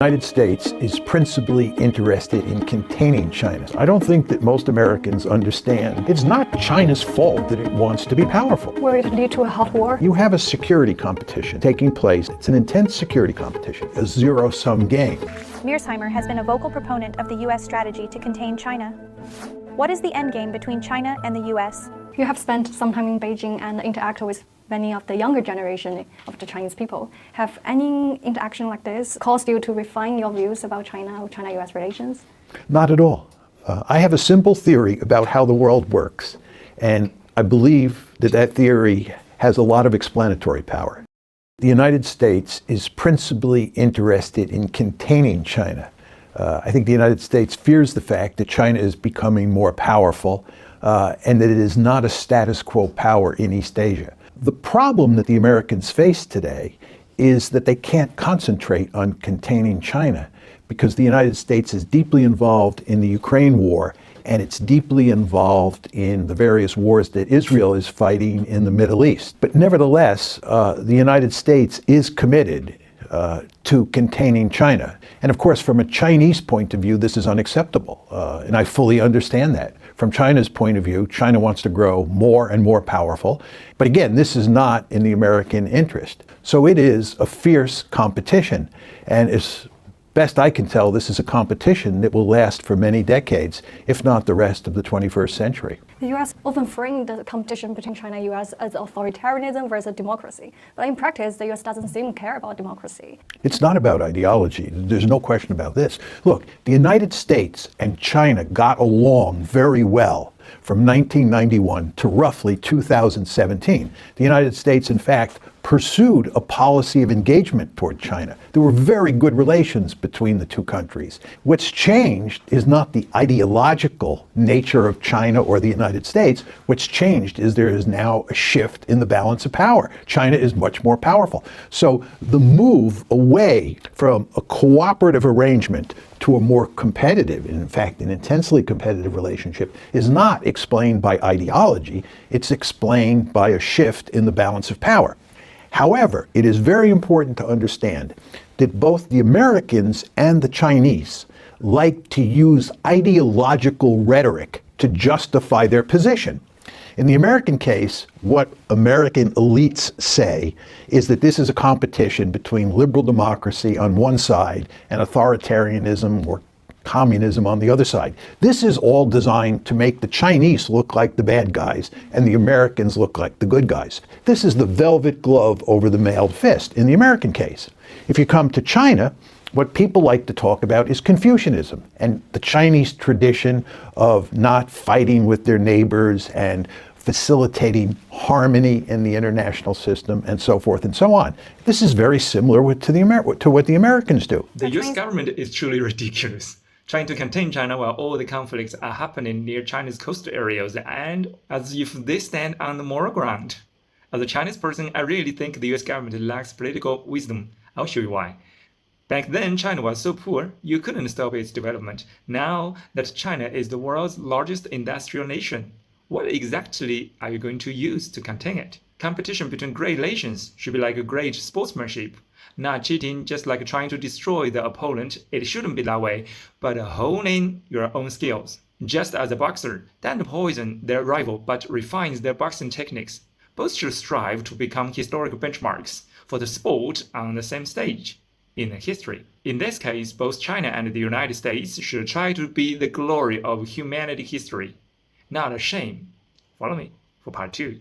The United States is principally interested in containing China. I don't think that most Americans understand it's not China's fault that it wants to be powerful. Will it lead to a hot war? You have a security competition taking place. It's an intense security competition, a zero-sum game. Mearsheimer has been a vocal proponent of the U.S. strategy to contain China. What is the endgame between China and the U.S.? You have spent some time in Beijing and interacted with many of the younger generation of the Chinese people. Have any interaction like this caused you to refine your views about China or China-US relations? Not at all. I have a simple theory about how the world works, and I believe that that theory has a lot of explanatory power. The United States is principally interested in containing China. I think the United States fears the fact that China is becoming more powerful and that it is not a status quo power in East Asia. The problem that the Americans face today is that they can't concentrate on containing China because the United States is deeply involved in the Ukraine war and it's deeply involved in the various wars that Israel is fighting in the Middle East. But nevertheless, the United States is committed to containing China. And of course, from a Chinese point of view, this is unacceptable. And I fully understand that. From China's point of view, China wants to grow more and more powerful. But again, this is not in the American interest. So it is a fierce competition. And as best I can tell, this is a competition that will last for many decades, if not the rest of the 21st century. The U.S. often framed the competition between China and U.S. as authoritarianism versus democracy. But in practice, the U.S. doesn't seem to care about democracy. It's not about ideology. There's no question about this. Look, the United States and China got along very well from 1991 to roughly 2017. The United States, in fact, pursued a policy of engagement toward China. There were very good relations between the two countries. What's changed is not the ideological nature of China or the United States. What's changed is there is now a shift in the balance of power. China is much more powerful. So the move away from a cooperative arrangement to a more competitive, and in fact an intensely competitive relationship, is not explained by ideology. It's explained by a shift in the balance of power. However, it is very important to understand that both the Americans and the Chinese like to use ideological rhetoric to justify their position. In the American case, what American elites say is that this is a competition between liberal democracy on one side and authoritarianism or communism on the other side. This is all designed to make the Chinese look like the bad guys and the Americans look like the good guys. This is the velvet glove over the mailed fist in the American case. If you come to China, what people like to talk about is Confucianism and the Chinese tradition of not fighting with their neighbors and facilitating harmony in the international system and so forth and so on. This is very similar to what the Americans do. The US government is truly ridiculous, trying to contain China while all the conflicts are happening near China's coastal areas and as if they stand on the moral ground. As a Chinese person, I really think the US government lacks political wisdom. I'll show you why. Back then, China was so poor, you couldn't stop its development. Now that China is the world's largest industrial nation, what exactly are you going to use to contain it? Competition between great nations should be like a great sportsmanship, not cheating just like trying to destroy the opponent. It shouldn't be that way, but honing your own skills. Just as a boxer doesn't poison their rival but refines their boxing techniques, both should strive to become historic benchmarks for the sport on the same stage in history. In this case, both China and the United States should try to be the glory of humanity history, not a shame. Follow me for part 2.